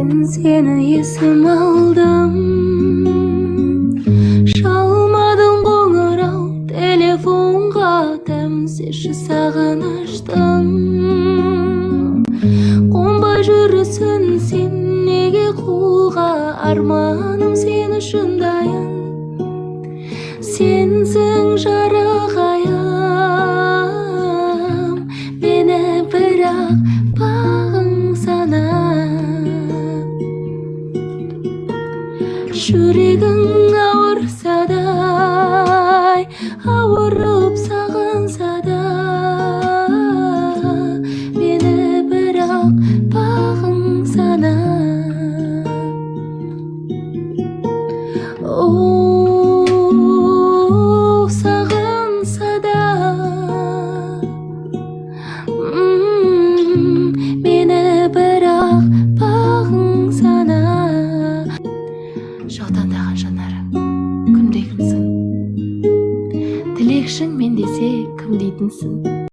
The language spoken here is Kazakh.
Seni есім алдым. Шалмадың қоңырау телефонға, тәмсізші сағыныштың. Қонбай жүрісің сен неге қолға, арманым сен үшін дайын. Сенсің жарығайым, мені бірақ бағың санап. Жүрегің ауырса да, ауырып сағынса да, мені бірақ бағың санап. Сағынса да, мені бірақ бағың санап. Жаутаңдаған жанарың күндегімсің, тілекшің мен десе кім дейтінсің?